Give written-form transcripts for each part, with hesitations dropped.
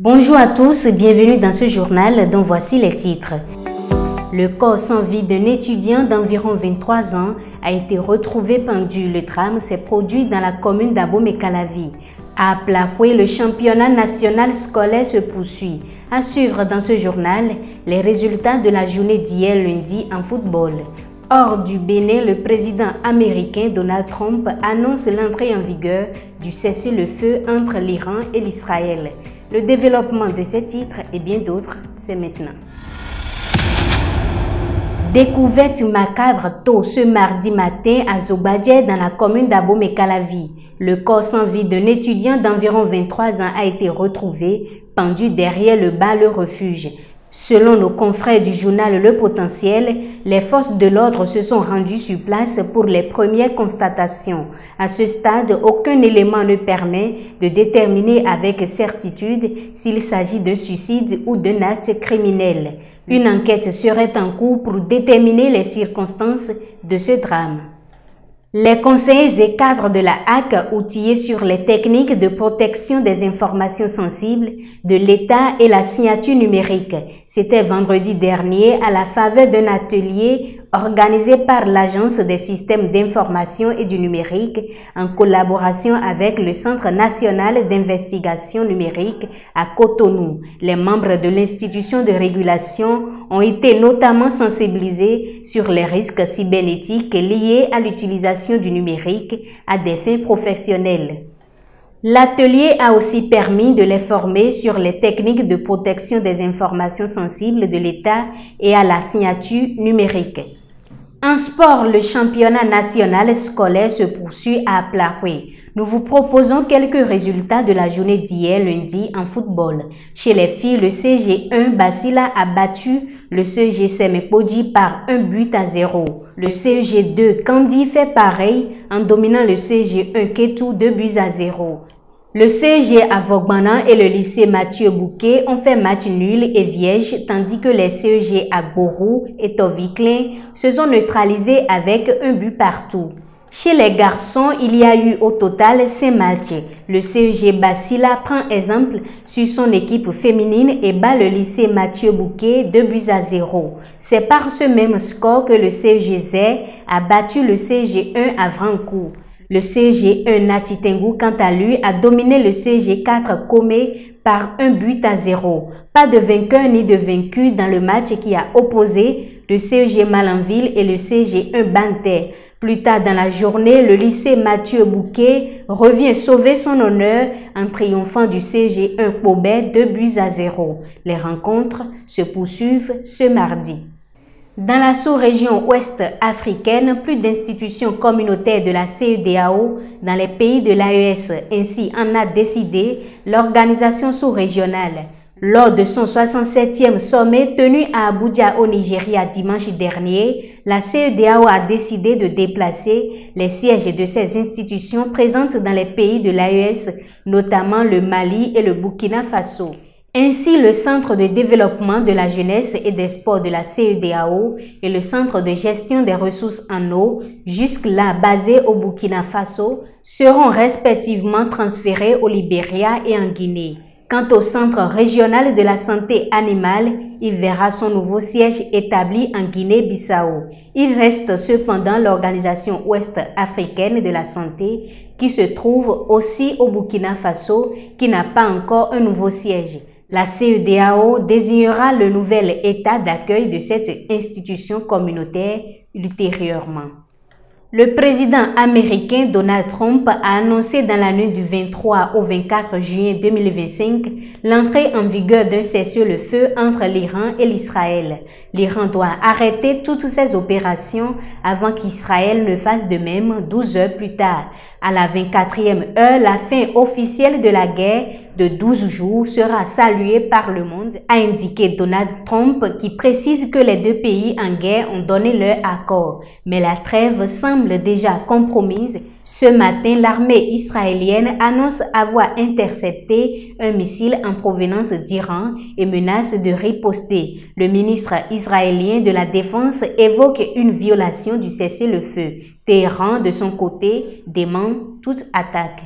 Bonjour à tous, bienvenue dans ce journal dont voici les titres. Le corps sans vie d'un étudiant d'environ 23 ans a été retrouvé pendu. Le drame s'est produit dans la commune d'Abomey-Calavi. À Plakoué, le championnat national scolaire se poursuit. À suivre dans ce journal, les résultats de la journée d'hier lundi en football. Hors du Bénin, le président américain Donald Trump annonce l'entrée en vigueur du cessez-le-feu entre l'Iran et l'Israël. Le développement de ces titres et bien d'autres, c'est maintenant. Découverte macabre tôt ce mardi matin à Zobadier dans la commune d'Abomey-Calavi. Le corps sans vie d'un étudiant d'environ 23 ans a été retrouvé pendu derrière le bas le refuge. Selon nos confrères du journal Le Potentiel, les forces de l'ordre se sont rendues sur place pour les premières constatations. À ce stade, aucun élément ne permet de déterminer avec certitude s'il s'agit d'un suicide ou d'un acte criminel. Une enquête serait en cours pour déterminer les circonstances de ce drame. Les conseillers et cadres de la HAC, outillés sur les techniques de protection des informations sensibles de l'État et la signature numérique, c'était vendredi dernier à la faveur d'un atelier organisé par l'Agence des systèmes d'information et du numérique en collaboration avec le Centre national d'investigation numérique à Cotonou. Les membres de l'institution de régulation ont été notamment sensibilisés sur les risques cybernétiques liés à l'utilisation du numérique à des fins professionnelles. L'atelier a aussi permis de les former sur les techniques de protection des informations sensibles de l'État et à la signature numérique. En sport, le championnat national scolaire se poursuit à Plakoué. Nous vous proposons quelques résultats de la journée d'hier lundi en football. Chez les filles, le CG1 Basila a battu le CG Semepodji par 1-0. Le CG2 Kandi fait pareil en dominant le CG1 Ketou 2-0. Le CG Avogbana et le lycée Mathieu Bouquet ont fait match nul et vierge, tandis que les CG Agborou et Toviklin se sont neutralisés avec un but partout. Chez les garçons, il y a eu au total 5 matchs. Le CG Basila prend exemple sur son équipe féminine et bat le lycée Mathieu Bouquet 2-0. C'est par ce même score que le CG Zé a battu le CG1 à Vrancourt. Le CG1 Natitengu, quant à lui, a dominé le CG4 Komé par 1-0. Pas de vainqueur ni de vaincu dans le match qui a opposé le CG Malanville et le CG1 Banter. Plus tard dans la journée, le lycée Mathieu Bouquet revient sauver son honneur en triomphant du CG1 Kobé 2-0. Les rencontres se poursuivent ce mardi. Dans la sous-région ouest africaine, plus d'institutions communautaires de la CEDEAO dans les pays de l'AES. Ainsi en a décidé l'organisation sous-régionale. Lors de son 67e sommet tenu à Abuja au Nigeria dimanche dernier, la CEDEAO a décidé de déplacer les sièges de ces institutions présentes dans les pays de l'AES, notamment le Mali et le Burkina Faso. Ainsi, le Centre de développement de la jeunesse et des sports de la CEDEAO et le Centre de gestion des ressources en eau, jusque-là basés au Burkina Faso, seront respectivement transférés au Libéria et en Guinée. Quant au Centre régional de la santé animale, il verra son nouveau siège établi en Guinée-Bissau. Il reste cependant l'Organisation ouest africaine de la santé qui se trouve aussi au Burkina Faso, qui n'a pas encore un nouveau siège. La CEDEAO désignera le nouvel état d'accueil de cette institution communautaire ultérieurement. Le président américain Donald Trump a annoncé dans la nuit du 23 au 24 juin 2025 l'entrée en vigueur d'un cessez-le-feu entre l'Iran et l'Israël. L'Iran doit arrêter toutes ses opérations avant qu'Israël ne fasse de même 12 heures plus tard. À la 24e heure, la fin officielle de la guerre de 12 jours sera saluée par le monde, a indiqué Donald Trump, qui précise que les deux pays en guerre ont donné leur accord. Mais la trêve semble déjà compromise. Ce matin, l'armée israélienne annonce avoir intercepté un missile en provenance d'Iran et menace de riposter. Le ministre israélien de la Défense évoque une violation du cessez-le-feu. Téhéran, de son côté, dément toute attaque.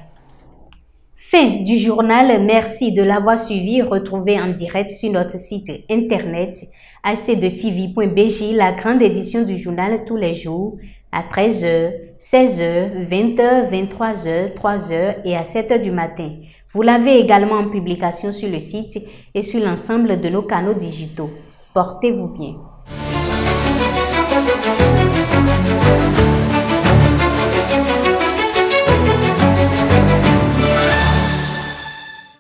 Fin du journal. Merci de l'avoir suivi. Retrouvez en direct sur notre site internet ac2tv.bj la grande édition du journal tous les jours à 13h, 16h, 20h, 23h, 3h et à 7h du matin. Vous l'avez également en publication sur le site et sur l'ensemble de nos canaux digitaux. Portez-vous bien.